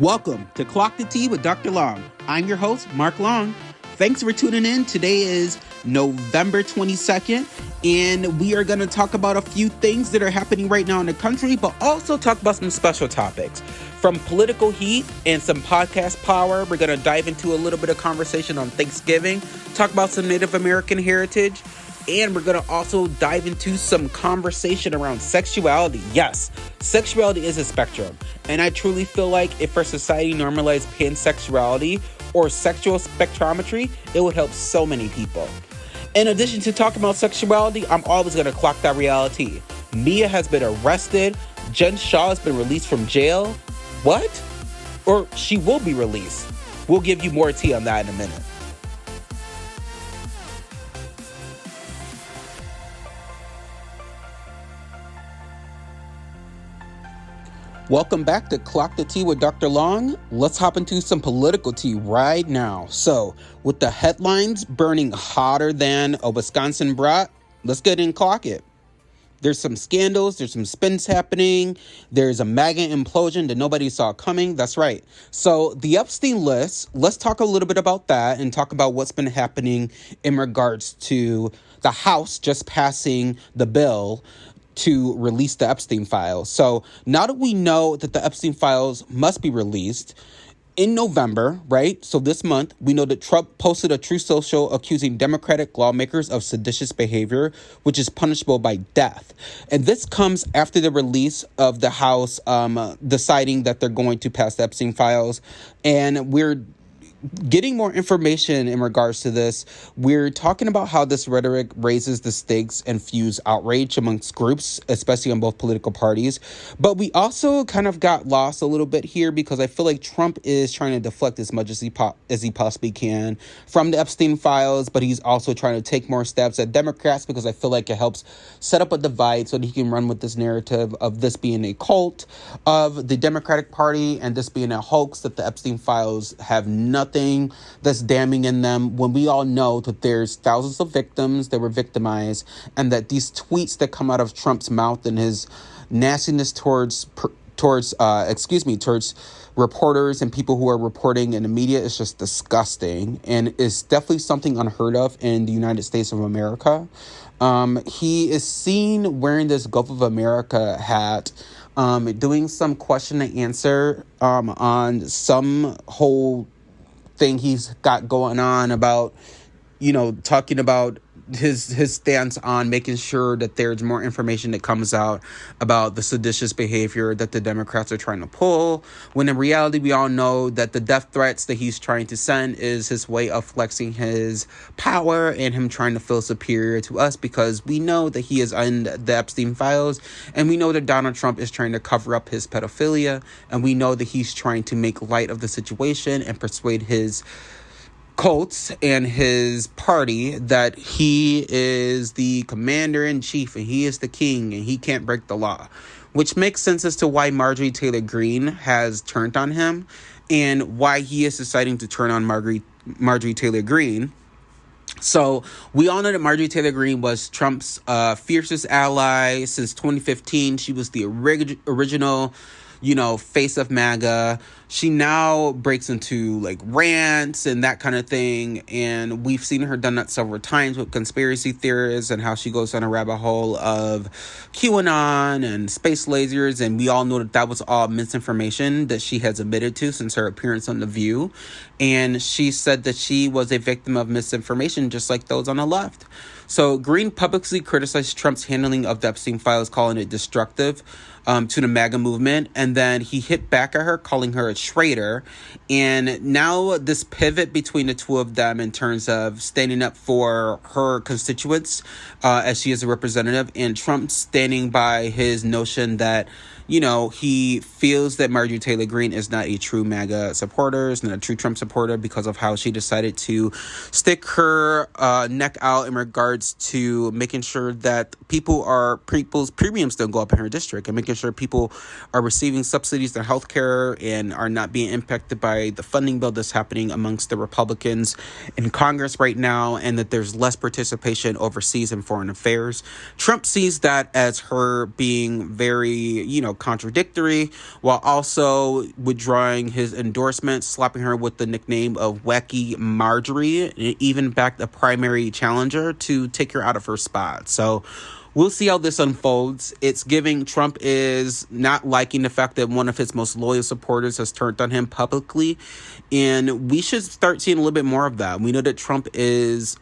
Welcome to Clock the Tea with Dr. Long. I'm your host, Mark Long. Thanks for tuning in. Today is November 22nd, and we are going to talk about a few things that are happening right now in the country, but also talk about some special topics. From political heat and some podcast power, we're going to dive into a little bit of conversation on Thanksgiving, talk about some Native American heritage, and we're going to also dive into some conversation around sexuality. Yes, sexuality is a spectrum. And I truly feel like if our society normalized pansexuality or sexual spectrometry, it would help so many people. In addition to talking about sexuality, I'm always going to clock that reality. Mia has been arrested. Jen Shah has been released from jail. What? Or she will be released. We'll give you more tea on that in a minute. Welcome back to Clock the Tea with Dr. Long. Let's hop into some political tea right now. So, with the headlines burning hotter than a Wisconsin brat, let's get in and clock it. There's some scandals, there's some spins happening, there's a MAGA implosion that nobody saw coming. That's right. So, the Epstein list, let's talk a little bit about that and talk about what's been happening in regards to the House just passing the bill to release the Epstein files. So now that we know that the Epstein files must be released in November, right? So this month, we know that Trump posted a Truth Social accusing Democratic lawmakers of seditious behavior, which is punishable by death. And this comes after the release of the House deciding that they're going to pass the Epstein files. And we're getting more information in regards to this. We're talking about how this rhetoric raises the stakes and fuels outrage amongst groups, especially on both political parties. But we also kind of got lost a little bit here because I feel like Trump is trying to deflect as much as he possibly can from the Epstein files, but he's also trying to take more steps at Democrats because I feel like it helps set up a divide so that he can run with this narrative of this being a cult of the Democratic Party and this being a hoax, that the Epstein files have nothing that's damning in them, when we all know that there's thousands of victims that were victimized, and that these tweets that come out of Trump's mouth and his nastiness towards reporters and people who are reporting in the media is just disgusting, and is definitely something unheard of in the United States of America. He is seen wearing this Gulf of America hat, doing some question and answer on some whole thing he's got going on about, talking about his stance on making sure that there's more information that comes out about the seditious behavior that the Democrats are trying to pull, when in reality we all know that the death threats that he's trying to send is his way of flexing his power and him trying to feel superior to us, because we know that he is in the Epstein files, and we know that Donald Trump is trying to cover up his pedophilia, and we know that he's trying to make light of the situation and persuade his cults and his party that he is the commander-in-chief and he is the king and he can't break the law, which makes sense as to why Marjorie Taylor Greene has turned on him and why he is deciding to turn on Marjorie Taylor Greene. So we all know that Marjorie Taylor Greene was Trump's fiercest ally since 2015. She was the original face of MAGA. She now breaks into like rants and that kind of thing. And we've seen her done that several times with conspiracy theorists and how she goes down a rabbit hole of QAnon and space lasers. And we all know that that was all misinformation that she has admitted to since her appearance on The View. And she said that she was a victim of misinformation, just like those on the left. So Greene publicly criticized Trump's handling of the Epstein files, calling it destructive to the MAGA movement. And then he hit back at her, calling her a traitor. And now this pivot between the two of them in terms of standing up for her constituents as she is a representative, and Trump standing by his notion that he feels that Marjorie Taylor Greene is not a true MAGA supporter, is not a true Trump supporter because of how she decided to stick her neck out in regards to making sure that people's premiums don't go up in her district, and making sure people are receiving subsidies to healthcare and are not being impacted by the funding bill that's happening amongst the Republicans in Congress right now, and that there's less participation overseas in foreign affairs. Trump sees that as her being very, contradictory, while also withdrawing his endorsement, slapping her with the nickname of Wacky Marjorie, and even backed a primary challenger to take her out of her spot. So we'll see how this unfolds. It's giving Trump is not liking the fact that one of his most loyal supporters has turned on him publicly. And we should start seeing a little bit more of that. We know that Trump is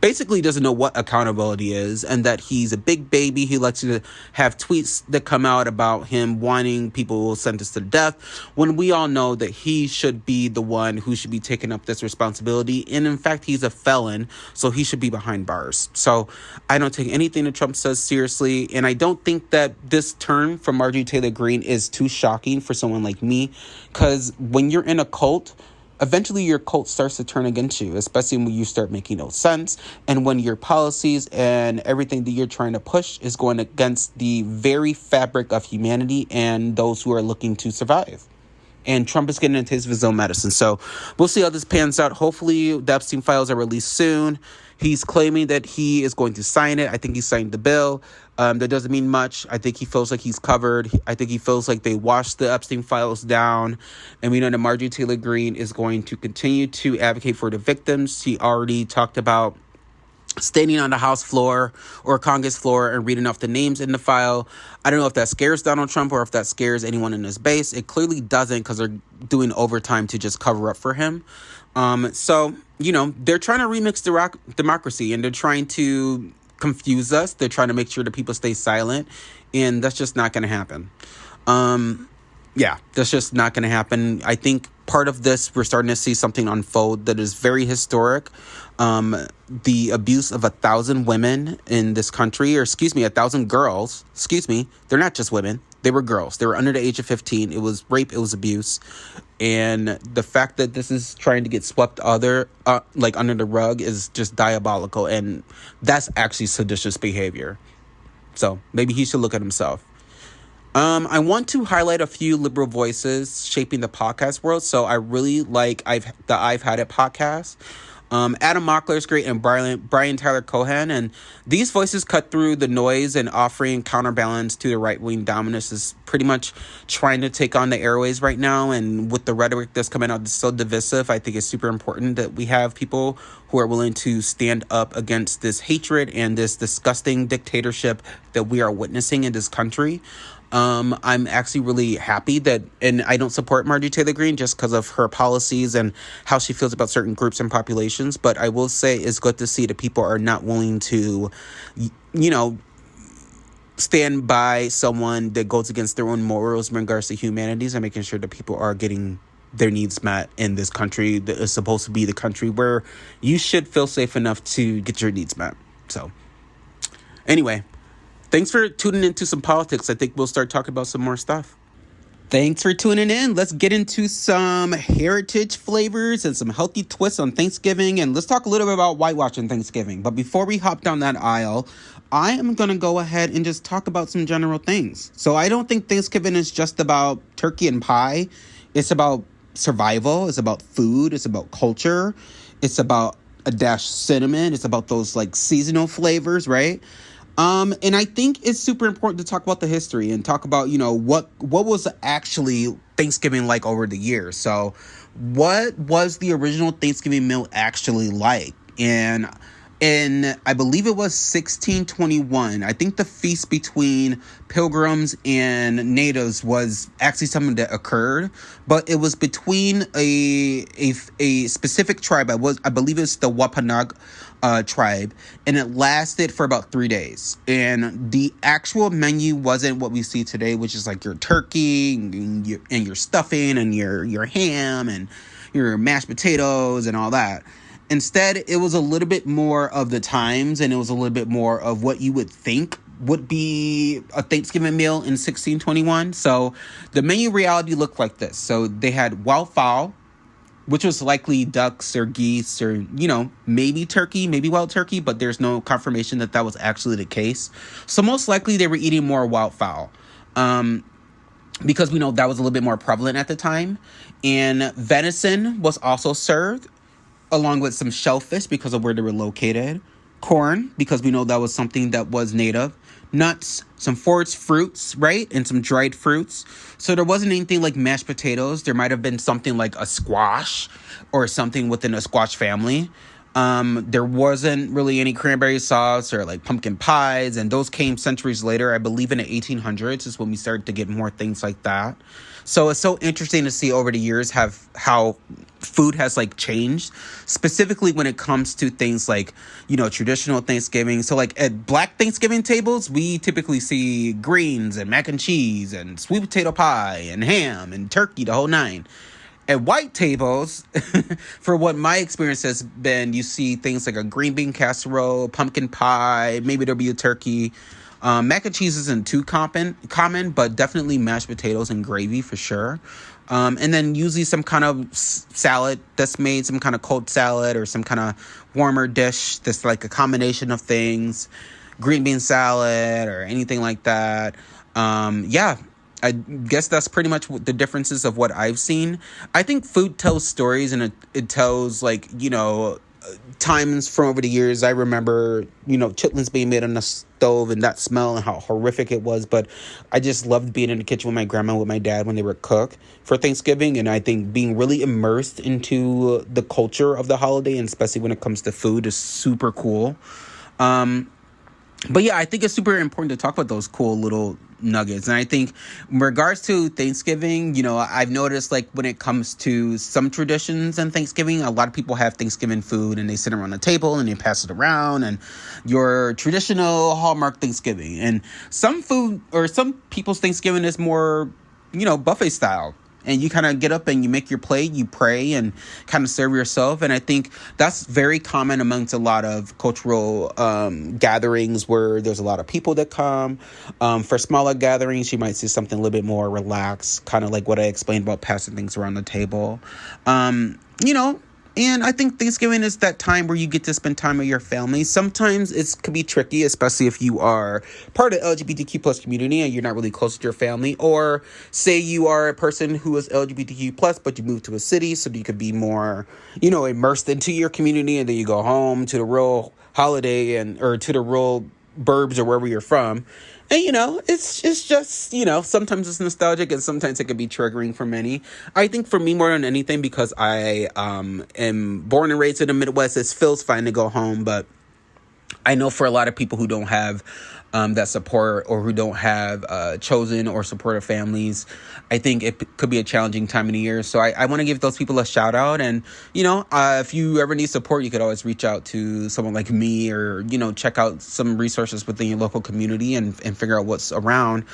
basically doesn't know what accountability is, and that he's a big baby. He likes to have tweets that come out about him wanting people sentenced to death, when we all know that he should be the one who should be taking up this responsibility. And in fact, he's a felon, so he should be behind bars. So I don't take anything that Trump says seriously, and I don't think that this turn from Marjorie Taylor Greene is too shocking for someone like me, because when you're in a cult, eventually your cult starts to turn against you, especially when you start making no sense, and when your policies and everything that you're trying to push is going against the very fabric of humanity and those who are looking to survive. And Trump is getting into his own medicine. So we'll see how this pans out. Hopefully the Epstein files are released soon. He's claiming that he is going to sign it. I think he signed the bill. That doesn't mean much. I think he feels like he's covered. I think he feels like they washed the Epstein files down. And we know that Marjorie Taylor Greene is going to continue to advocate for the victims. She already talked about standing on the House floor or Congress floor and reading off the names in the file. I don't know if that scares Donald Trump or if that scares anyone in his base. It clearly doesn't, because they're doing overtime to just cover up for him. So, they're trying to remix democracy, and they're trying to confuse us. They're trying to make sure that people stay silent, and that's just not going to happen. That's just not going to happen. I think part of this, we're starting to see something unfold that is very historic. The abuse of 1,000 women in this country, 1,000 girls. They're not just women. They were girls. They were under the age of 15. It was rape. It was abuse. And the fact that this is trying to get swept under the rug is just diabolical. And that's actually seditious behavior. So maybe he should look at himself. I want to highlight a few liberal voices shaping the podcast world. So I really like the I've Had It podcast. Adam Mockler is great, and Brian Tyler Cohen. And these voices cut through the noise and offering counterbalance to the right-wing dominance is pretty much trying to take on the airways right now. And with the rhetoric that's coming out that's so divisive, I think it's super important that we have people who are willing to stand up against this hatred and this disgusting dictatorship that we are witnessing in this country. I'm actually really happy that, and I don't support Marjorie Taylor Greene just because of her policies and how she feels about certain groups and populations. But I will say it's good to see that people are not willing to, stand by someone that goes against their own morals in regards to humanities, and making sure that people are getting their needs met in this country that is supposed to be the country where you should feel safe enough to get your needs met. So anyway, thanks for tuning into some politics. I think we'll start talking about some more stuff. Thanks for tuning in. Let's get into some heritage flavors and some healthy twists on Thanksgiving. And let's talk a little bit about whitewashing Thanksgiving. But before we hop down that aisle, I am going to go ahead and just talk about some general things. So I don't think Thanksgiving is just about turkey and pie. It's about survival. It's about food. It's about culture. It's about a dash cinnamon. It's about those seasonal flavors, right? And I think it's super important to talk about the history and talk about, what was actually Thanksgiving like over the years. So what was the original Thanksgiving meal actually like? And I believe it was 1621. I think the feast between Pilgrims and natives was actually something that occurred, but it was between a specific tribe. I believe it's the Wampanoag tribe, and it lasted for about 3 days. And the actual menu wasn't what we see today, which is like your turkey and your stuffing and your ham and your mashed potatoes and all that. Instead, it was a little bit more of the times, and it was a little bit more of what you would think would be a Thanksgiving meal in 1621. So the menu reality looked like this. So they had wild fowl, which was likely ducks or geese or, maybe turkey, maybe wild turkey, but there's no confirmation that was actually the case. So most likely they were eating more wild fowl, because we know that was a little bit more prevalent at the time. And venison was also served, along with some shellfish because of where they were located. Corn, because we know that was something that was native. nuts, some foraged fruits, right? And some dried fruits. So there wasn't anything like mashed potatoes. There might have been something like a squash or something within a squash family. There wasn't really any cranberry sauce or like pumpkin pies, and those came centuries later. I believe in the 1800s is when we started to get more things like that. So it's so interesting to see over the years how food has like changed, specifically when it comes to things like, traditional Thanksgiving. So like at Black Thanksgiving tables, we typically see greens and mac and cheese and sweet potato pie and ham and turkey, the whole nine. At white tables, for what my experience has been, you see things like a green bean casserole, pumpkin pie, maybe there'll be a turkey. Mac and cheese isn't too common, but definitely mashed potatoes and gravy for sure. And then usually some kind of salad that's made, some kind of cold salad or some kind of warmer dish that's like a combination of things, green bean salad or anything like that. I guess that's pretty much the differences of what I've seen. I think food tells stories, and it tells times from over the years. I remember, chitlins being made on the stove and that smell and how horrific it was. But I just loved being in the kitchen with my grandma, with my dad when they would cook for Thanksgiving. And I think being really immersed into the culture of the holiday, and especially when it comes to food, is super cool. But yeah, I think it's super important to talk about those cool little nuggets. And I think in regards to Thanksgiving, I've noticed like when it comes to some traditions in Thanksgiving, a lot of people have Thanksgiving food and they sit around the table and they pass it around, and your traditional Hallmark Thanksgiving. And some food or some people's Thanksgiving is more, buffet style. And you kind of get up and you make your plate, you pray, and kind of serve yourself. And I think that's very common amongst a lot of cultural gatherings where there's a lot of people that come. For smaller gatherings, you might see something a little bit more relaxed, kind of like what I explained about passing things around the table. And I think Thanksgiving is that time where you get to spend time with your family. Sometimes it could be tricky, especially if you are part of the LGBTQ plus community and you're not really close to your family. Or say you are a person who is LGBTQ plus, but you move to a city so that you could be more, immersed into your community, and then you go home to the real holiday or to the real burbs or wherever you're from. And, it's just, sometimes it's nostalgic and sometimes it can be triggering for many. I think for me more than anything, because I am born and raised in the Midwest, it feels fine to go home. But I know for a lot of people who don't have that support, or who don't have chosen or supportive families, I think it could be a challenging time of the year. So I want to give those people a shout out. And, if you ever need support, you could always reach out to someone like me, or, check out some resources within your local community and figure out what's around.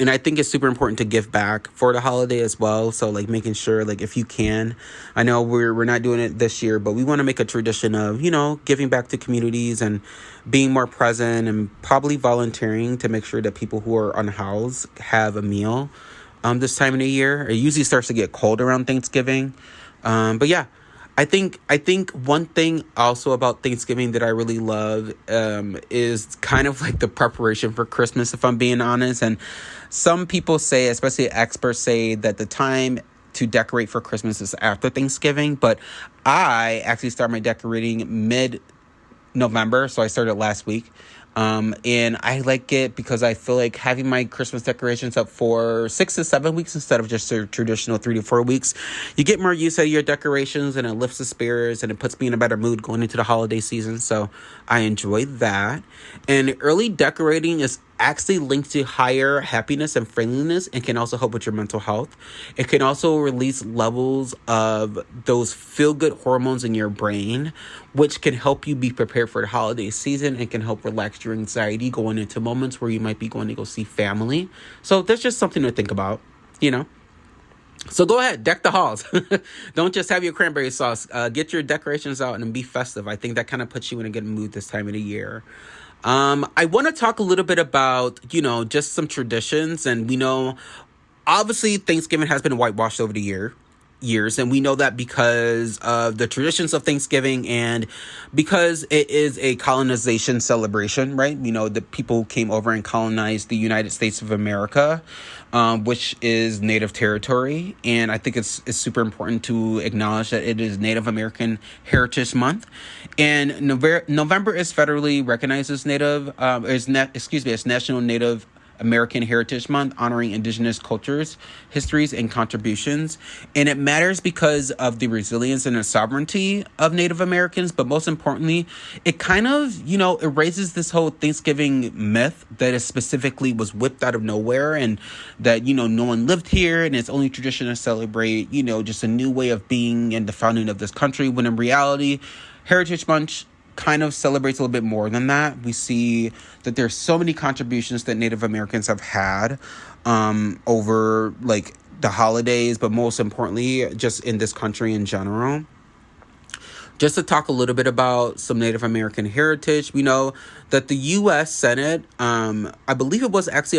And I think it's super important to give back for the holiday as well. So like making sure, like if you can, I know we're not doing it this year, but we want to make a tradition of, giving back to communities and being more present, and probably volunteering to make sure that people who are unhoused have a meal this time of the year. It usually starts to get cold around Thanksgiving. But yeah, I think one thing also about Thanksgiving that I really love is kind of like the preparation for Christmas, if I'm being honest. And some people say, especially experts say, that the time to decorate for Christmas is after Thanksgiving. But I actually start my decorating mid-November, so I started last week. And I like it because I feel like having my Christmas decorations up for 6 to 7 weeks instead of just the traditional 3 to 4 weeks, you get more use out of your decorations, and it lifts the spirits, and it puts me in a better mood going into the holiday season. So I enjoy that. And early decorating is actually linked to higher happiness and friendliness, and can also help with your mental health. It can also release levels of those feel-good hormones in your brain, which can help you be prepared for the holiday season and can help relax your anxiety going into moments where you might be going to go see family. So that's just something to think about, So go ahead, deck the halls. Don't just have your cranberry sauce. Get your decorations out and be festive. I think that kind of puts you in a good mood this time of the year. I want to talk a little bit about, just some traditions. And we know, obviously, Thanksgiving has been whitewashed over the year. years, and we know that because of the traditions of Thanksgiving and because it is a colonization celebration, right? We know that people came over and colonized the United States of America, which is Native territory, and I think it's super important to acknowledge that it is Native American Heritage Month, and November is federally recognized as as National Native American Heritage Month, honoring indigenous cultures, histories, and contributions. And it matters because of the resilience and the sovereignty of Native Americans, but most importantly, it kind of, erases this whole Thanksgiving myth that it specifically was whipped out of nowhere and that, no one lived here and it's only tradition to celebrate, just a new way of being and the founding of this country, when in reality, Heritage Month kind of celebrates a little bit more than that. We see that there's so many contributions that Native Americans have had over like the holidays, but most importantly, just in this country in general. Just to talk a little bit about some Native American heritage, we know that the U.S. Senate, I believe it was actually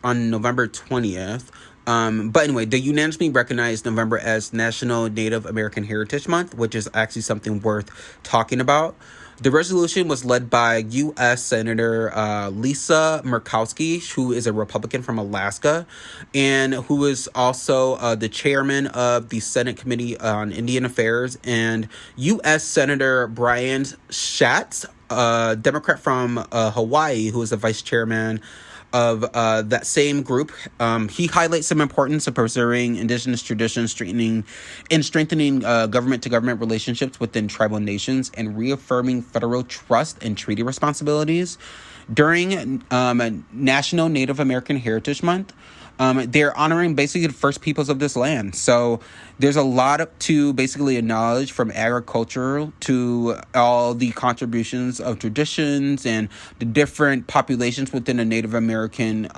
on November 20th, but anyway, they unanimously recognized November as National Native American Heritage Month, which is actually something worth talking about. The resolution was led by U.S. Senator Lisa Murkowski, who is a Republican from Alaska, and who is also the chairman of the Senate Committee on Indian Affairs, and U.S. Senator Brian Schatz, a Democrat from Hawaii, who is the vice chairman of that same group. He highlights some importance of preserving indigenous traditions, strengthening government-to-government relationships within tribal nations, and reaffirming federal trust and treaty responsibilities. During National Native American Heritage Month, they're honoring basically the first peoples of this land. So there's a lot to basically acknowledge, from agriculture to all the contributions of traditions and the different populations within a Native American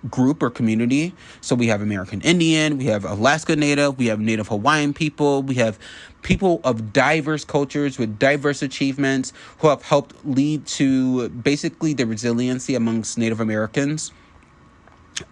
group or community. So we have American Indian, we have Alaska Native, we have Native Hawaiian people, we have people of diverse cultures with diverse achievements who have helped lead to basically the resiliency amongst Native Americans.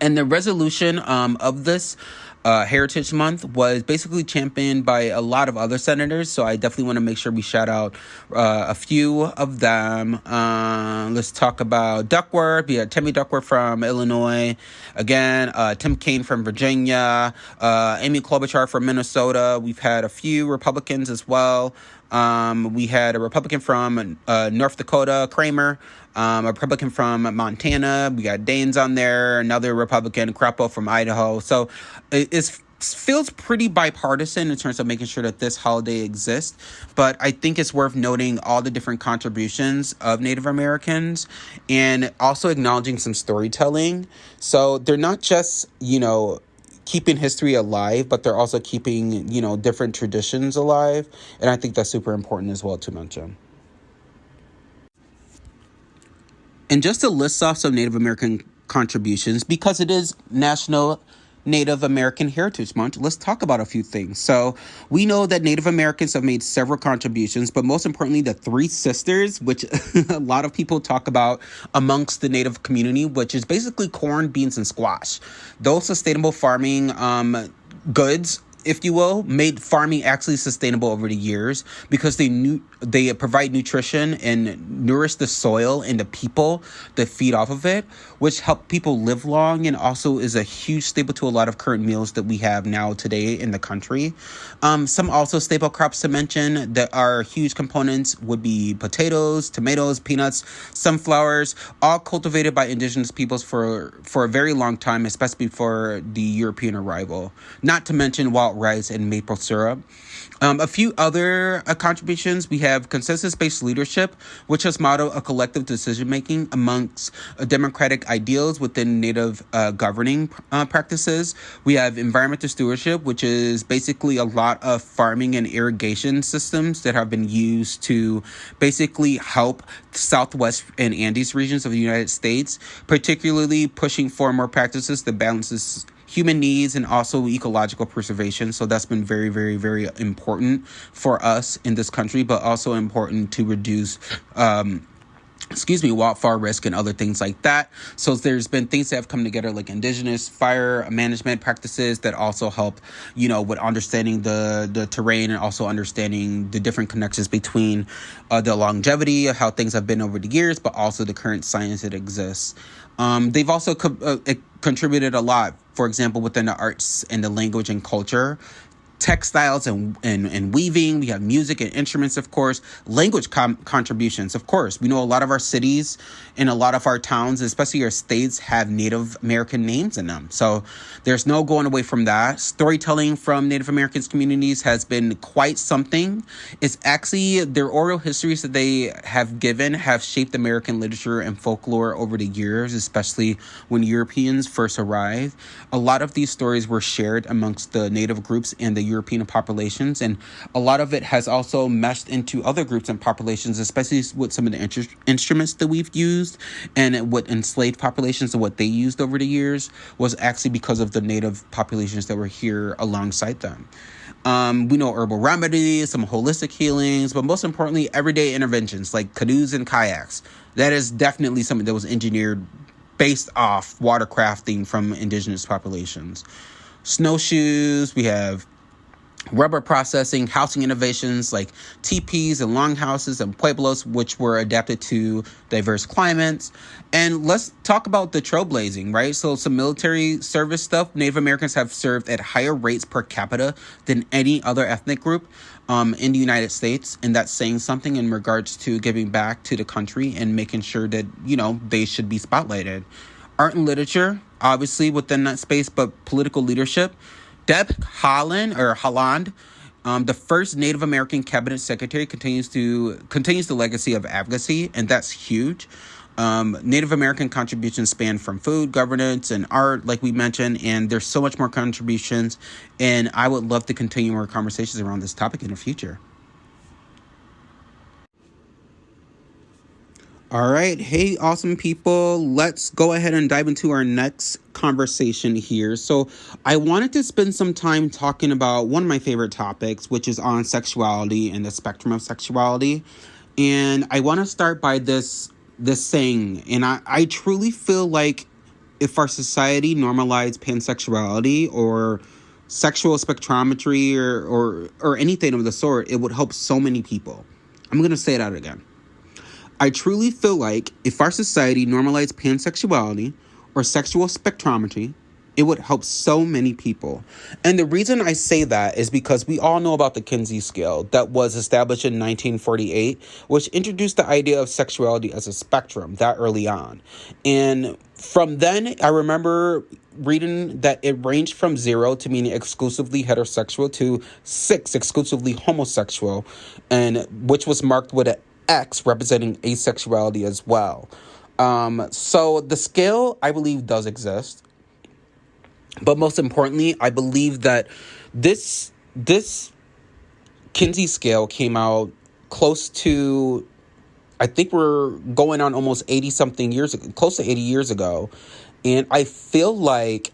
And the resolution of this Heritage Month was basically championed by a lot of other senators, so I definitely want to make sure we shout out a few of them. Let's talk about Duckworth. We had Tammy Duckworth from Illinois. Again, Tim Kaine from Virginia. Amy Klobuchar from Minnesota. We've had a few Republicans as well. We had a Republican from North Dakota, Kramer. A Republican from Montana. We got Daines on there. Another Republican, Crapo from Idaho. So it feels pretty bipartisan in terms of making sure that this holiday exists. But I think it's worth noting all the different contributions of Native Americans and also acknowledging some storytelling. So they're not just, keeping history alive, but they're also keeping, different traditions alive. And I think that's super important as well to mention. And just to list off some Native American contributions, because it is National Native American Heritage Month, let's talk about a few things. So we know that Native Americans have made several contributions, but most importantly, the Three Sisters, which a lot of people talk about amongst the Native community, which is basically corn, beans, and squash. Those sustainable farming goods, if you will, made farming actually sustainable over the years because they provide nutrition and nourish the soil and the people that feed off of it, which help people live long and also is a huge staple to a lot of current meals that we have now today in the country. Some also staple crops to mention that are huge components would be potatoes, tomatoes, peanuts, sunflowers, all cultivated by indigenous peoples for a very long time, especially before the European arrival. Not to mention wild rice and maple syrup. A few other contributions. We have consensus-based leadership, which has modeled a collective decision-making amongst democratic ideals within Native governing practices. We have environmental stewardship, which is basically a lot of farming and irrigation systems that have been used to basically help Southwest and Andes regions of the United States, particularly pushing for more practices that balances human needs and also ecological preservation. So that's been very, very, very important for us in this country, but also important to reduce wildfire risk and other things like that. So there's been things that have come together like indigenous fire management practices that also help, with understanding the terrain and also understanding the different connections between the longevity of how things have been over the years, but also the current science that exists. They've also contributed a lot, for example, within the arts and the language and culture, textiles and weaving. We have music and instruments, of course, language contributions. Of course, we know a lot of our cities and a lot of our towns, especially our states, have Native American names in them. So there's no going away from that. Storytelling from Native American communities has been quite something. It's actually their oral histories that they have given have shaped American literature and folklore over the years, especially when Europeans first arrived. A lot of these stories were shared amongst the Native groups and the European populations, and a lot of it has also meshed into other groups and populations, especially with some of the instruments that we've used and what enslaved populations and what they used over the years was actually because of the Native populations that were here alongside them. We know herbal remedies, some holistic healings, but most importantly, everyday interventions like canoes and kayaks. That is definitely something that was engineered based off watercrafting from indigenous populations. Snowshoes, we have rubber processing, housing innovations like teepees and longhouses and pueblos, which were adapted to diverse climates. And let's talk about the trailblazing, right? So some military service stuff. Native Americans have served at higher rates per capita than any other ethnic group in the United States. And that's saying something in regards to giving back to the country and making sure that, they should be spotlighted. Art and literature, obviously within that space, but political leadership. Deb Haaland, the first Native American cabinet secretary, continues the legacy of advocacy, and that's huge. Native American contributions span from food, governance, and art, like we mentioned, and there's so much more contributions, and I would love to continue more conversations around this topic in the future. All right. Hey, awesome people. Let's go ahead and dive into our next conversation here. So I wanted to spend some time talking about one of my favorite topics, which is on sexuality and the spectrum of sexuality. And I want to start by this saying, and I truly feel like if our society normalized pansexuality or sexual spectrometry or anything of the sort, it would help so many people. I'm going to say that again. I truly feel like if our society normalized pansexuality or sexual spectrometry, it would help so many people. And the reason I say that is because we all know about the Kinsey scale that was established in 1948, which introduced the idea of sexuality as a spectrum that early on. And from then, I remember reading that it ranged from 0 to meaning exclusively heterosexual to 6 exclusively homosexual, and which was marked with an X representing asexuality as well. So the scale, I believe, does exist. But most importantly, I believe that this Kinsey scale came out close to, I think we're going on almost 80-something years ago, close to 80 years ago. And I feel like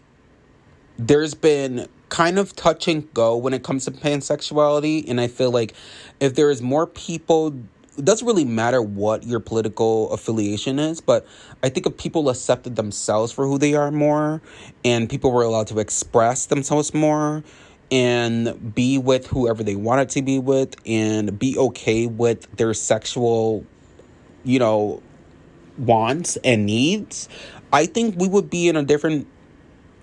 there's been kind of touch and go when it comes to pansexuality. And I feel like if there is more people, it doesn't really matter what your political affiliation is, but I think if people accepted themselves for who they are more, and people were allowed to express themselves more, and be with whoever they wanted to be with, and be okay with their sexual, wants and needs, I think we would be in a different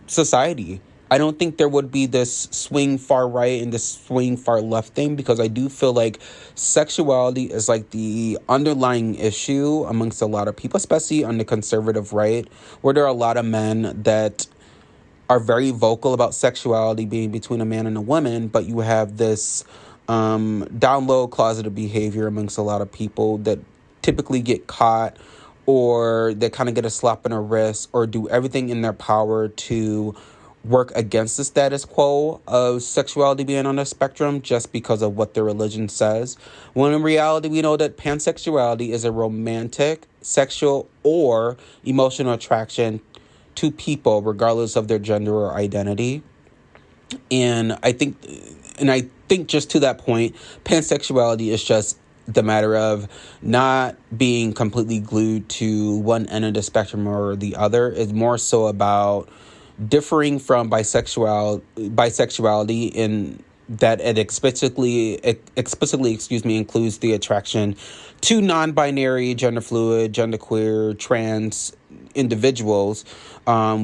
society. I don't think there would be this swing far right and this swing far left thing, because I do feel like sexuality is like the underlying issue amongst a lot of people, especially on the conservative right, where there are a lot of men that are very vocal about sexuality being between a man and a woman, but you have this down low closeted behavior amongst a lot of people that typically get caught, or they kind of get a slap on the wrist, or do everything in their power to work against the status quo of sexuality being on the spectrum just because of what their religion says. When in reality, we know that pansexuality is a romantic, sexual, or emotional attraction to people, regardless of their gender or identity. And I think just to that point, pansexuality is just the matter of not being completely glued to one end of the spectrum or the other. Is more so about differing from bisexuality in that it explicitly includes the attraction to non-binary, gender fluid, genderqueer, trans individuals,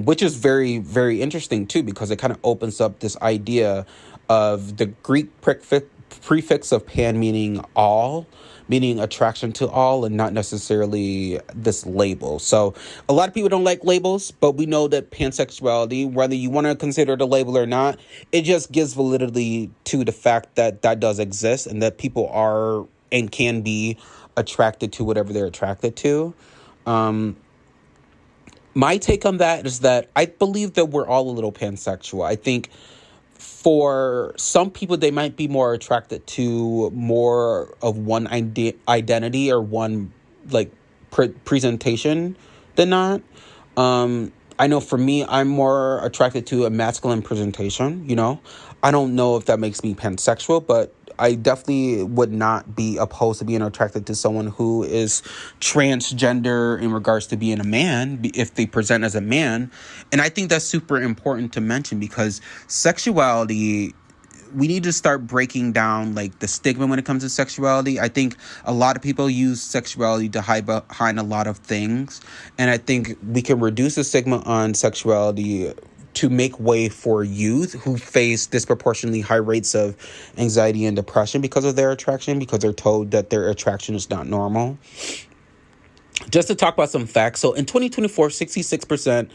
which is very, very interesting too, because it kind of opens up this idea of the Greek prefix of pan, meaning all, meaning attraction to all, and not necessarily this label. So a lot of people don't like labels, but we know that pansexuality, whether you want to consider it a label or not, it just gives validity to the fact that that does exist and that people are and can be attracted to whatever they're attracted to. My take on that is that I believe that we're all a little pansexual. I think for some people, they might be more attracted to more of one identity or one like presentation than not. I know for me, I'm more attracted to a masculine presentation. I don't know if that makes me pansexual, but I definitely would not be opposed to being attracted to someone who is transgender in regards to being a man, if they present as a man. And I think that's super important to mention, because sexuality, we need to start breaking down like the stigma when it comes to sexuality. I think a lot of people use sexuality to hide behind a lot of things. And I think we can reduce the stigma on sexuality to make way for youth who face disproportionately high rates of anxiety and depression because of their attraction, because they're told that their attraction is not normal. Just to talk about some facts. So in 2024, 66%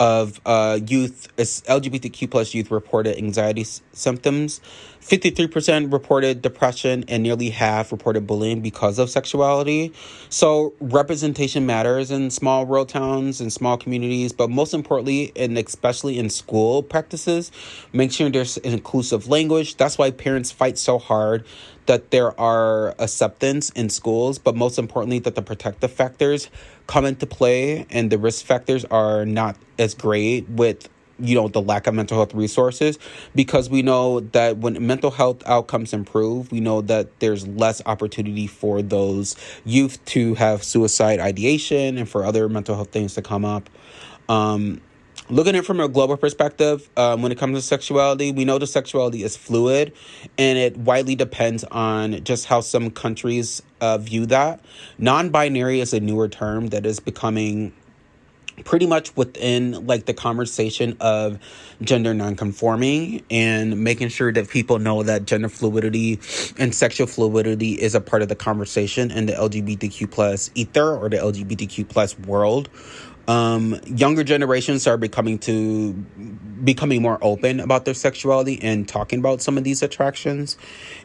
of youth, LGBTQ plus youth, reported anxiety symptoms. 53% reported depression, and nearly half reported bullying because of sexuality. So representation matters in small rural towns and small communities, but most importantly, and especially in school practices, make sure there's an inclusive language. That's why parents fight so hard that there are acceptance in schools, but most importantly, that the protective factors come into play and the risk factors are not as great with the lack of mental health resources, because we know that when mental health outcomes improve, we know that there's less opportunity for those youth to have suicide ideation and for other mental health things to come up. Looking at it from a global perspective, when it comes to sexuality, we know the sexuality is fluid, and it widely depends on just how some countries view that. Non-binary is a newer term that is becoming pretty much within like the conversation of gender nonconforming, and making sure that people know that gender fluidity and sexual fluidity is a part of the conversation in the LGBTQ plus ether or the LGBTQ plus world. Younger generations are becoming more open about their sexuality and talking about some of these attractions.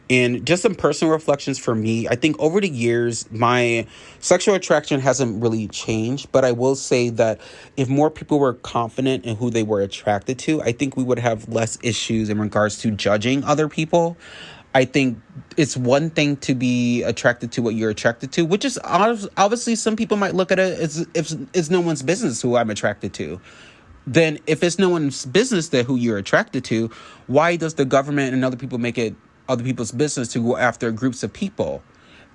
And just some personal reflections for me, I think over the years, my sexual attraction hasn't really changed, but I will say that if more people were confident in who they were attracted to, I think we would have less issues in regards to judging other people. I think it's one thing to be attracted to what you're attracted to, which is obviously some people might look at it as if it's no one's business who I'm attracted to. Then if it's no one's business that who you're attracted to, why does the government and other people make it other people's business to go after groups of people?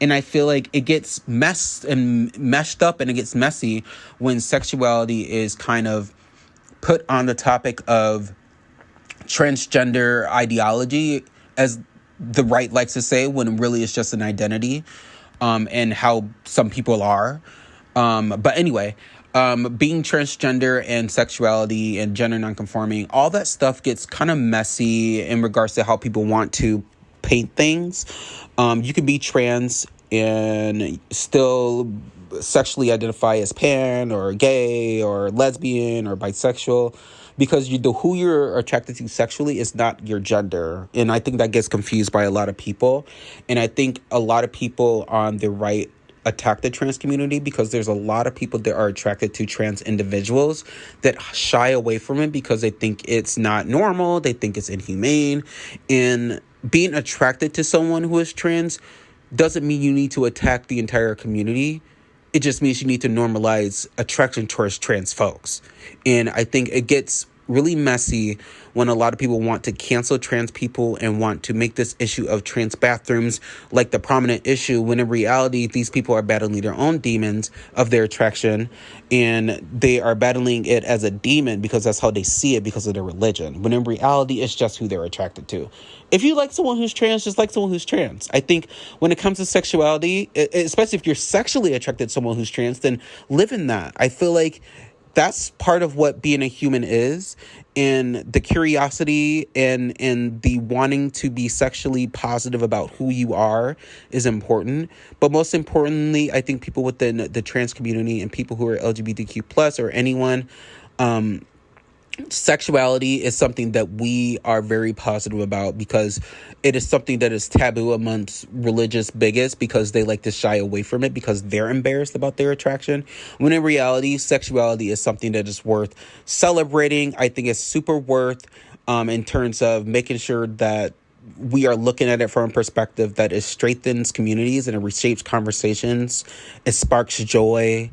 And I feel like it gets meshed up and it gets messy when sexuality is kind of put on the topic of transgender ideology, as the right likes to say, when really it's just an identity, and how some people are. But anyway, being transgender and sexuality and gender nonconforming, all that stuff gets kind of messy in regards to how people want to paint things. You can be trans and still sexually identify as pan or gay or lesbian or bisexual, because who you're attracted to sexually is not your gender. And I think that gets confused by a lot of people. And I think a lot of people on the right attack the trans community because there's a lot of people that are attracted to trans individuals that shy away from it because they think it's not normal. They think it's inhumane. And being attracted to someone who is trans doesn't mean you need to attack the entire community. It just means you need to normalize attraction towards trans folks. And I think it gets really messy when a lot of people want to cancel trans people and want to make this issue of trans bathrooms like the prominent issue, when in reality, these people are battling their own demons of their attraction, and they are battling it as a demon because that's how they see it because of their religion. When in reality, it's just who they're attracted to. If you like someone who's trans, just like someone who's trans. I think when it comes to sexuality, especially if you're sexually attracted to someone who's trans, then live in that. I feel like that's part of what being a human is, and the curiosity and the wanting to be sexually positive about who you are is important. But most importantly, I think people within the trans community and people who are LGBTQ plus or anyone, sexuality is something that we are very positive about, because it is something that is taboo amongst religious bigots because they like to shy away from it because they're embarrassed about their attraction. When in reality, sexuality is something that is worth celebrating. I think it's super worth in terms of making sure that we are looking at it from a perspective that it strengthens communities and it reshapes conversations. It sparks joy.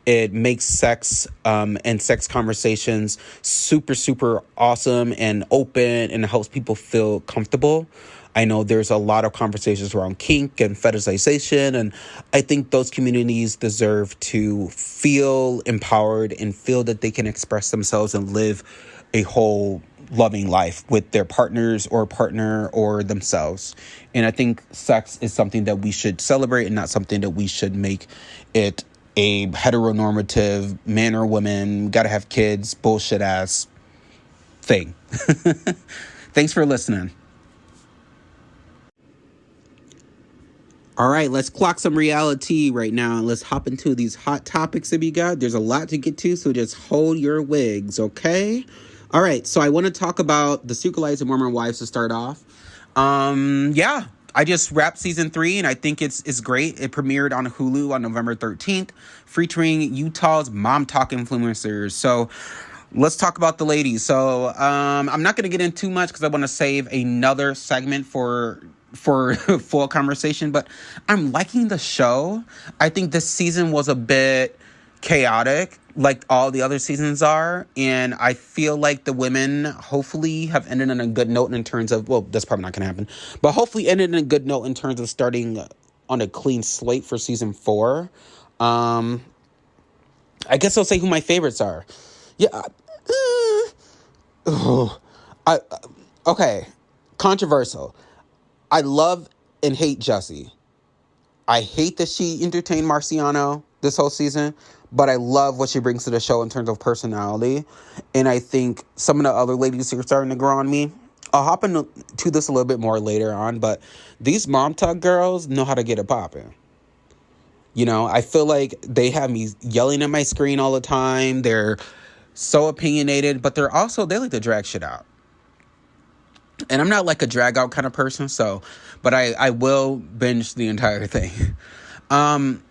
It makes sex and sex conversations super, super awesome and open, and it helps people feel comfortable. I know there's a lot of conversations around kink and fetishization, and I think those communities deserve to feel empowered and feel that they can express themselves and live a whole loving life with their partners or partner or themselves. And I think sex is something that we should celebrate and not something that we should make it a heteronormative man or woman, gotta have kids, bullshit ass thing. Thanks for listening. All right, let's clock some reality right now, and let's hop into these hot topics that we got. There's a lot to get to, so just hold your wigs, okay? All right, so I want to talk about the Sexuality and Mormon Wives to start off. I just wrapped season 3, and I think it's great. It premiered on Hulu on November 13th, featuring Utah's mom talk influencers. So let's talk about the ladies. So I'm not going to get in too much because I want to save another segment for full conversation, but I'm liking the show. I think this season was a bit chaotic like all the other seasons are, and I feel like the women hopefully have ended on a good note in terms of, well, that's probably not going to happen, but hopefully ended in a good note in terms of starting on a clean slate for season 4. I guess I'll say who my favorites are. Okay, controversial. I love and hate Jessie. I hate that she entertained Marciano this whole season, but I love what she brings to the show in terms of personality. And I think some of the other ladies are starting to grow on me. I'll hop into this a little bit more later on, but these mom talk girls know how to get it popping. You know, I feel like they have me yelling at my screen all the time. They're so opinionated, but they like to drag shit out. And I'm not like a drag out kind of person, but I will binge the entire thing. I'm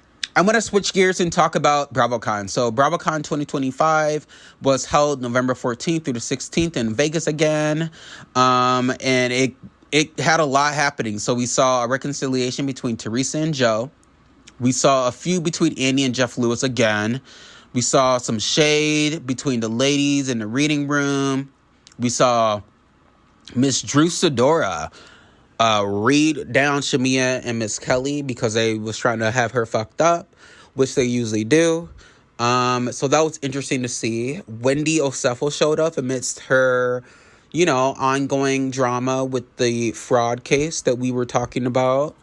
going to switch gears and talk about Bravocon. So Bravocon 2025 was held November 14th through the 16th in Vegas again. And it had a lot happening. So we saw a reconciliation between Teresa and Joe. We saw a feud between Andy and Jeff Lewis again. We saw some shade between the ladies in the reading room. We saw Miss Drew Sidora read down Shamia and Miss Kelly because they was trying to have her fucked up, which they usually do. So that was interesting to see. Wendy Osefo showed up amidst her, ongoing drama with the fraud case that we were talking about.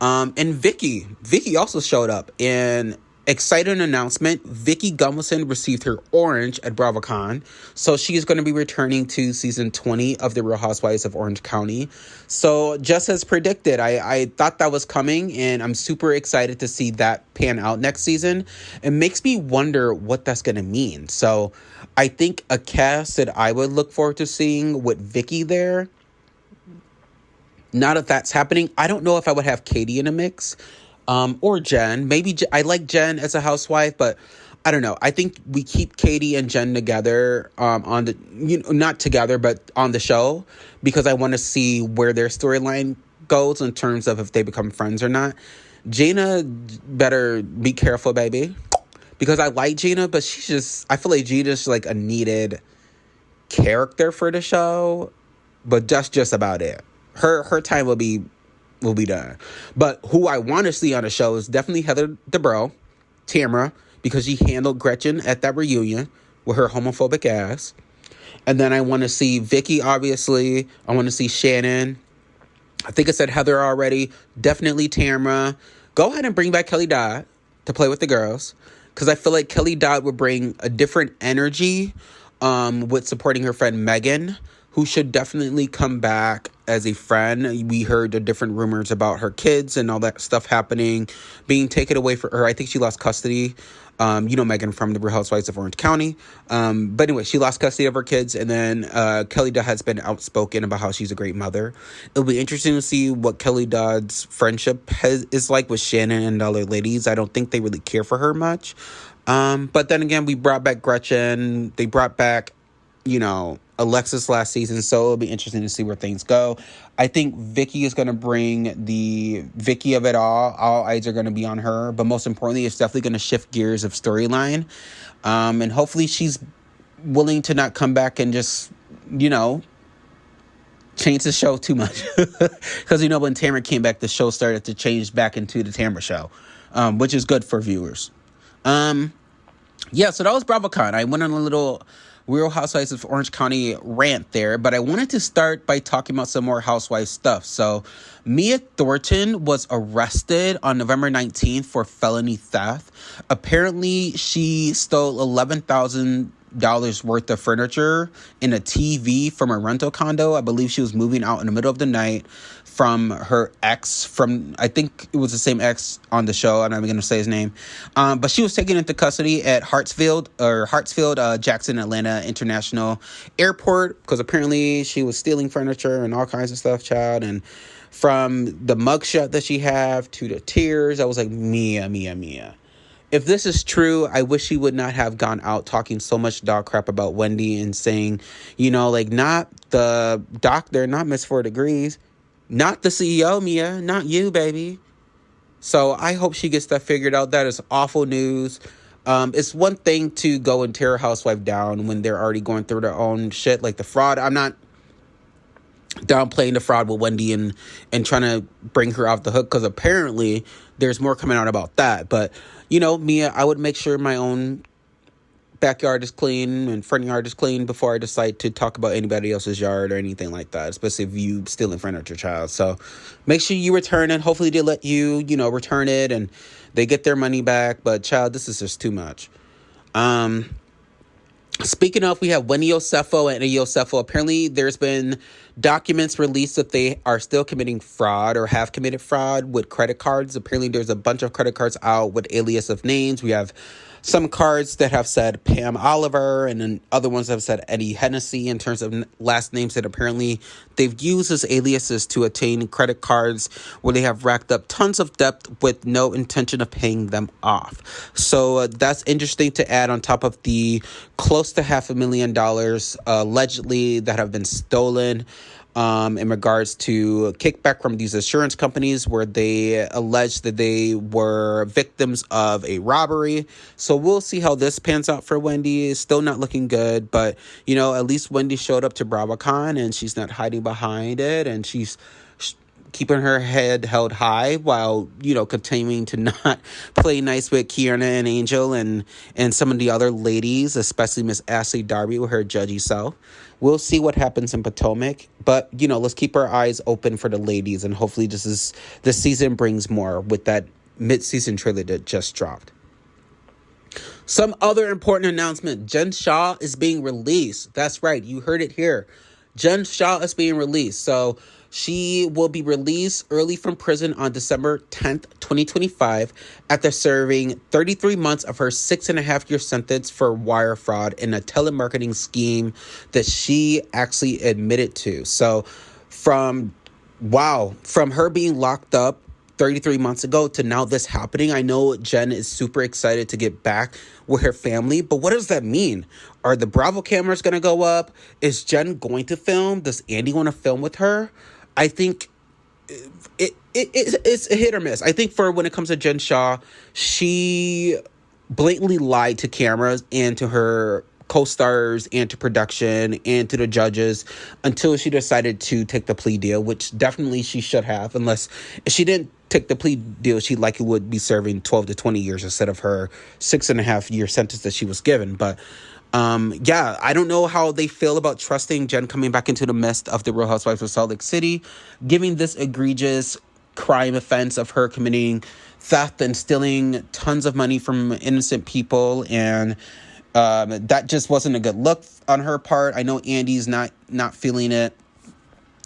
And Vicky also showed up. And exciting announcement, Vicky Gumbelson received her orange at Bravocon. So she is going to be returning to season 20 of The Real Housewives of Orange County. So just as predicted, I thought that was coming, and I'm super excited to see that pan out next season. It makes me wonder what that's going to mean. So I think a cast that I would look forward to seeing with Vicky there, now that that's happening, I don't know if I would have Katie in a mix. Or Jen. Maybe I like Jen as a housewife, but I don't know. I think we keep Katie and Jen together on the, not together, but on the show, because I want to see where their storyline goes in terms of if they become friends or not. Gina better be careful, baby, because I like Gina, but I feel like Gina's like a needed character for the show, but that's just about it. Her time will be done. But who I want to see on the show is definitely Heather Dubrow, Tamara, because she handled Gretchen at that reunion with her homophobic ass. And then I want to see Vicky, obviously. I want to see Shannon. I think I said Heather already. Definitely Tamara. Go ahead and bring back Kelly Dodd to play with the girls, because I feel like Kelly Dodd would bring a different energy with supporting her friend Megan, who should definitely come back as a friend. We heard the different rumors about her kids and all that stuff happening, being taken away from her. I think she lost custody. Megan from the Real Housewives of Orange County. But anyway, she lost custody of her kids. And then Kelly Dodd has been outspoken about how she's a great mother. It'll be interesting to see what Kelly Dodd's friendship is like with Shannon and the other ladies. I don't think they really care for her much. But then again, we brought back Gretchen. They brought back, Alexis last season. So it'll be interesting to see where things go. I think Vicky is going to bring the Vicky of it all. All eyes are going to be on her. But most importantly, it's definitely going to shift gears of storyline. And hopefully she's willing to not come back and just, change the show too much. Because, when Tamara came back, the show started to change back into the Tamara show, which is good for viewers. So that was Bravocon. I went on a little Real Housewives of Orange County rant there, but I wanted to start by talking about some more housewife stuff. So Mia Thornton was arrested on November 19th for felony theft. Apparently, she stole $11,000 worth of furniture and a TV from a rental condo. I believe she was moving out in the middle of the night from her ex, I think it was the same ex on the show. I'm not even going to say his name. But she was taken into custody at Hartsfield, Jackson, Atlanta International Airport, because apparently she was stealing furniture and all kinds of stuff, child. And from the mugshot that she have to the tears, I was like, Mia. If this is true, I wish she would not have gone out talking so much dog crap about Wendy and saying, not the doctor, not Miss 4 Degrees, not the CEO, Mia, not you, baby. So I hope she gets that figured out. That is awful news. It's one thing to go and tear a housewife down when they're already going through their own shit, like the fraud. I'm not downplaying the fraud with Wendy and trying to bring her off the hook, because apparently there's more coming out about that. But, Mia, I would make sure my own backyard is clean and front yard is clean before I decide to talk about anybody else's yard or anything like that, especially if you stealing furniture, child. So make sure you return it. Hopefully they let you, return it and they get their money back. But, child, this is just too much. Speaking of, we have Wendy Osefo and Eddie Osefo. Apparently, there's been documents released that they are still committing fraud or have committed fraud with credit cards. Apparently, there's a bunch of credit cards out with alias of names. We have some cards that have said Pam Oliver, and then other ones that have said Eddie Hennessy in terms of last names that apparently they've used as aliases to attain credit cards where they have racked up tons of debt with no intention of paying them off. So that's interesting to add on top of the close to $500,000 allegedly that have been stolen in regards to kickback from these insurance companies where they allege that they were victims of a robbery. So we'll see how this pans out for Wendy. It's still not looking good, but, at least Wendy showed up to Bravocon and she's not hiding behind it, and she's keeping her head held high while, continuing to not play nice with Kiana and Angel and some of the other ladies, especially Miss Ashley Darby with her judgy self. We'll see what happens in Potomac, but, let's keep our eyes open for the ladies, and hopefully this season brings more with that mid-season trailer that just dropped. Some other important announcement. Jen Shah is being released. That's right. You heard it here. Jen Shah is being released. So she will be released early from prison on December 10th, 2025, after serving 33 months of her 6.5-year sentence for wire fraud in a telemarketing scheme that she actually admitted to. So from her being locked up 33 months ago to now this happening, I know Jen is super excited to get back with her family, but what does that mean? Are the Bravo cameras going to go up? Is Jen going to film? Does Andy want to film with her? I think it's a hit or miss. I think for when it comes to Jen Shah, she blatantly lied to cameras and to her co-stars and to production and to the judges until she decided to take the plea deal, which definitely she should have, unless if she didn't take the plea deal, she likely would be serving 12 to 20 years instead of her 6.5-year sentence that she was given. But yeah, I don't know how they feel about trusting Jen coming back into the midst of the Real Housewives of Salt Lake City, giving this egregious crime offense of her committing theft and stealing tons of money from innocent people. And that just wasn't a good look on her part. I know Andy's not feeling it.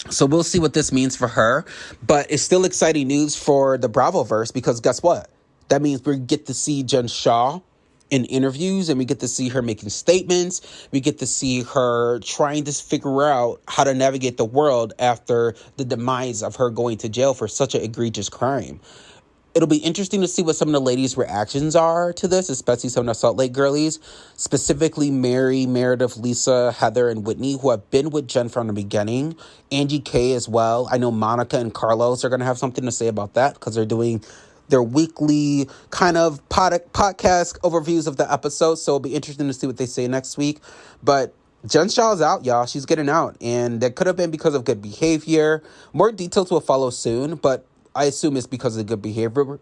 So we'll see what this means for her. But it's still exciting news for the Bravoverse, because guess what? That means we get to see Jen Shah in interviews, and we get to see her making statements. We get to see her trying to figure out how to navigate the world after the demise of her going to jail for such an egregious crime. It'll be interesting to see what some of the ladies' reactions are to this, especially some of the Salt Lake girlies, specifically Mary, Meredith, Lisa, Heather, and Whitney, who have been with Jen from the beginning. Angie K as well. I know Monica and Carlos are going to have something to say about that because they're doing their weekly kind of podcast overviews of the episodes. So it'll be interesting to see what they say next week. But Jen Shah's out, y'all. She's getting out. And that could have been because of good behavior. More details will follow soon, but I assume it's because of good behavior,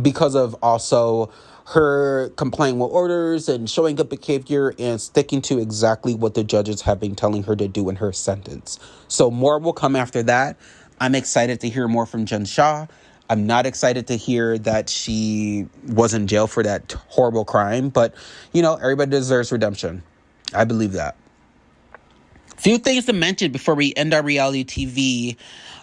because of also her complying with orders and showing good behavior and sticking to exactly what the judges have been telling her to do in her sentence. So more will come after that. I'm excited to hear more from Jen Shah. I'm not excited to hear that she was in jail for that horrible crime, but everybody deserves redemption. I believe that. Few things to mention before we end our reality TV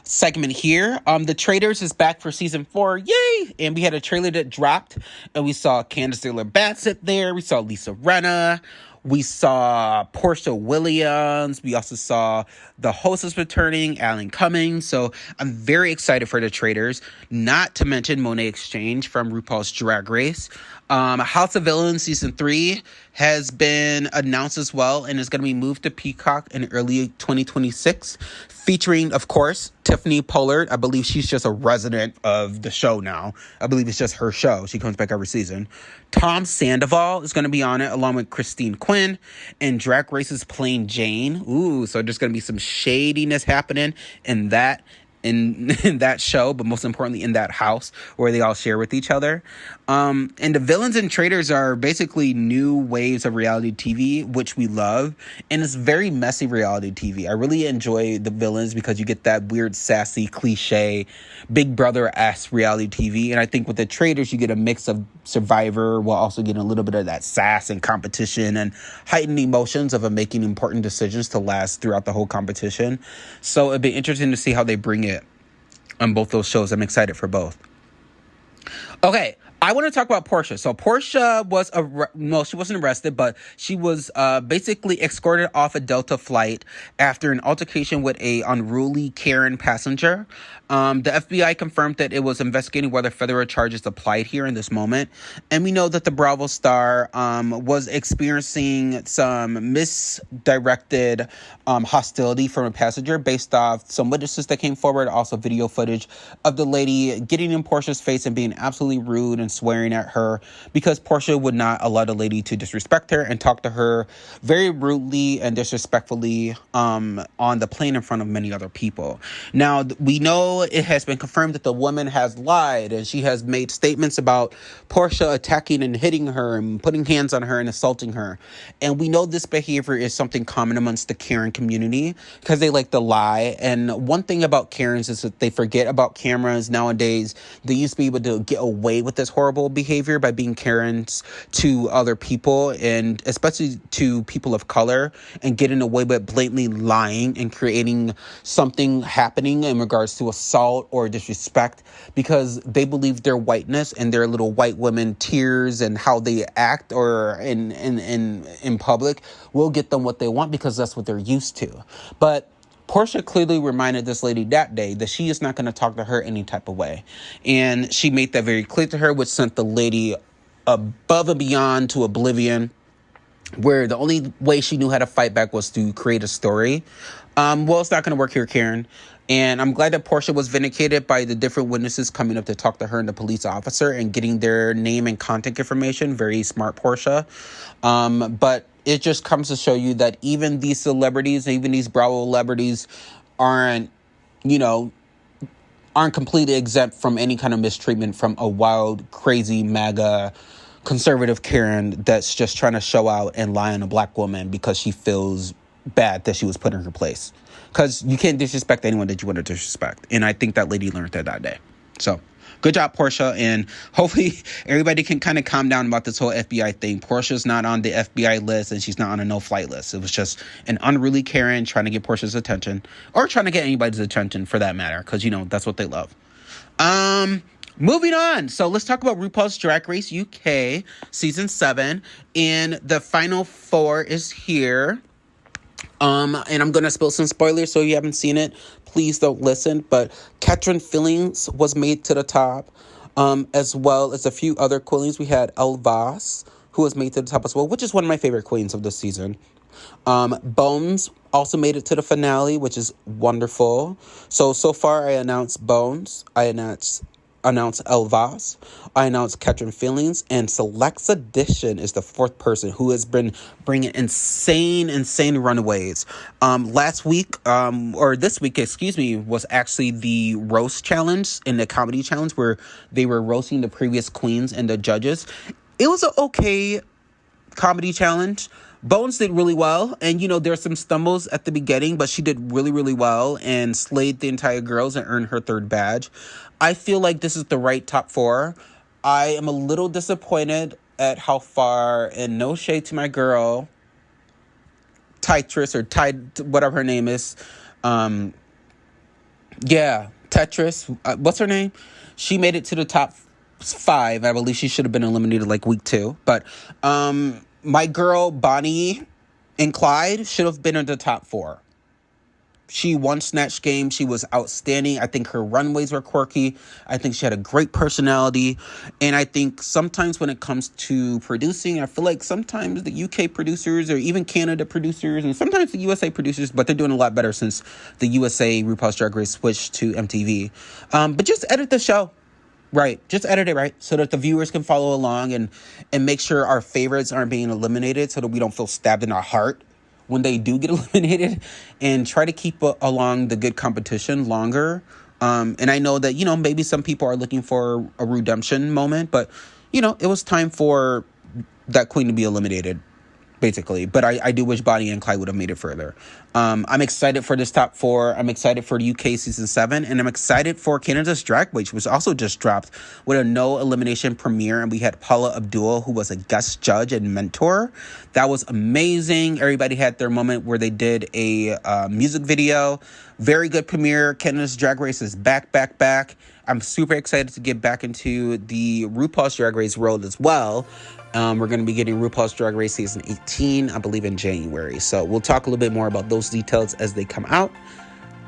segment here. The Traitors is back for season 4. Yay! And we had a trailer that dropped, and we saw Candace Bassett there. We saw Lisa Rinna. We saw Portia Williams. We also saw the hostess returning, Alan Cummings. So I'm very excited for the Traitors. Not to mention Monet Exchange from RuPaul's Drag Race. House of Villains season 3 has been announced as well and is going to be moved to Peacock in early 2026, featuring, of course, Tiffany Pollard. I believe she's just a resident of the show now. I believe it's just her show. She comes back every season. Tom Sandoval is going to be on it along with Christine Quinn, and Drag Race's Plain Jane. Ooh, so there's going to be some shadiness happening in that show, but most importantly in that house where they all share with each other. And the Villains and Traitors are basically new waves of reality TV, which we love. And it's very messy reality TV. I really enjoy the Villains because you get that weird, sassy, cliche, Big Brother-esque reality TV. And I think with the Traitors, you get a mix of Survivor while also getting a little bit of that sass and competition and heightened emotions of making important decisions to last throughout the whole competition. So it'd be interesting to see how they bring it on both those shows. I'm excited for both. Okay, I want to talk about Portia. So Portia was, she wasn't arrested, but she was basically escorted off a Delta flight after an altercation with a unruly Karen passenger. The FBI confirmed that it was investigating whether federal charges applied here in this moment. And we know that the Bravo star was experiencing some misdirected hostility from a passenger based off some witnesses that came forward, also video footage of the lady getting in Portia's face and being absolutely rude and swearing at her because Portia would not allow the lady to disrespect her and talk to her very rudely and disrespectfully on the plane in front of many other people. Now, we know it has been confirmed that the woman has lied and she has made statements about Portia attacking and hitting her and putting hands on her and assaulting her. And we know this behavior is something common amongst the Karen community because they like to lie. And one thing about Karens is that they forget about cameras nowadays. They used to be able to get away with this horrible behavior by being Karens to other people and especially to people of color and getting away with blatantly lying and creating something happening in regards to assault or disrespect because they believe their whiteness and their little white women tears and how they act or in public will get them what they want because that's what they're used to. But Portia clearly reminded this lady that day that she is not going to talk to her any type of way. And she made that very clear to her, which sent the lady above and beyond to oblivion, where the only way she knew how to fight back was to create a story. Well, it's not going to work here, Karen. And I'm glad that Portia was vindicated by the different witnesses coming up to talk to her and the police officer and getting their name and contact information. Very smart, Portia. But it just comes to show you that even these celebrities, even these Bravo celebrities aren't completely exempt from any kind of mistreatment from a wild, crazy, MAGA conservative Karen that's just trying to show out and lie on a black woman because she feels bad that she was put in her place. Because you can't disrespect anyone that you want to disrespect. And I think that lady learned that day. So, good job, Portia. And hopefully everybody can kind of calm down about this whole FBI thing. Portia's not on the FBI list and she's not on a no-flight list. It was just an unruly Karen trying to get Portia's attention. Or trying to get anybody's attention for that matter. Because, that's what they love. Moving on. So let's talk about RuPaul's Drag Race UK Season 7. And the Final 4 is here. And I'm going to spill some spoilers, so if you haven't seen it, please don't listen. But Katrin Fillings was made to the top, as well as a few other queens. We had Elvas, who was made to the top as well, which is one of my favorite queens of this season. Bones also made it to the finale, which is wonderful. So far I announced Bones. I announced Elvas. I announced Katrin Fillings, and Select Sedition is the fourth person who has been bringing insane runaways. Last week, or this week, was actually the roast challenge and the comedy challenge where they were roasting the previous queens and the judges. It was an okay comedy challenge. Bones did really well, and there's some stumbles at the beginning, but she did really, really well and slayed the entire girls and earned her third badge. I feel like this is the right top 4. I am a little disappointed at how far, and no shade to my girl, Tetris, or whatever her name is. Tetris. What's her name? She made it to the top 5. I believe she should have been eliminated like week 2. But my girl, Bonnie and Clyde, should have been in the top 4. She won Snatch Game. She was outstanding. I think her runways were quirky. I think she had a great personality. And I think sometimes when it comes to producing, I feel like sometimes the UK producers or even Canada producers and sometimes the USA producers, but they're doing a lot better since the USA RuPaul's Drag Race switched to MTV. But just edit the show. Right. Just edit it right so that the viewers can follow along and make sure our favorites aren't being eliminated so that we don't feel stabbed in our heart when they do get eliminated, and try to keep along the good competition longer. And I know that, maybe some people are looking for a redemption moment, but, it was time for that queen to be eliminated, basically. But I do wish Bonnie and Clyde would have made it further. I'm excited for this top 4. I'm excited for the UK Season 7. And I'm excited for Canada's Drag Race, which also just dropped with a no elimination premiere. And we had Paula Abdul, who was a guest judge and mentor. That was amazing. Everybody had their moment where they did a music video. Very good premiere. Canada's Drag Race is back. I'm super excited to get back into the RuPaul's Drag Race world as well. We're going to be getting RuPaul's Drag Race Season 18, I believe, in January. So we'll talk a little bit more about those details as they come out.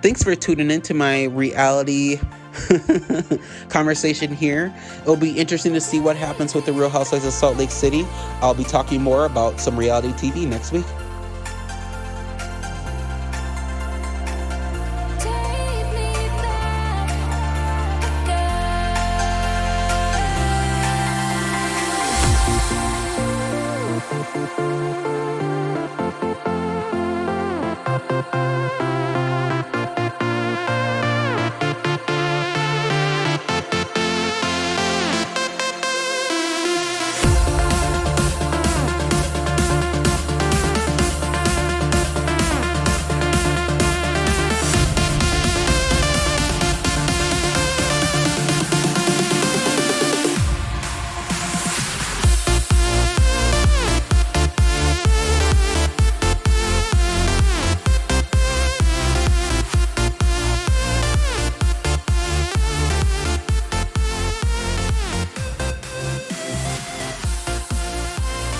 Thanks for tuning in to my reality conversation here. It'll be interesting to see what happens with the Real Housewives of Salt Lake City. I'll be talking more about some reality TV next week.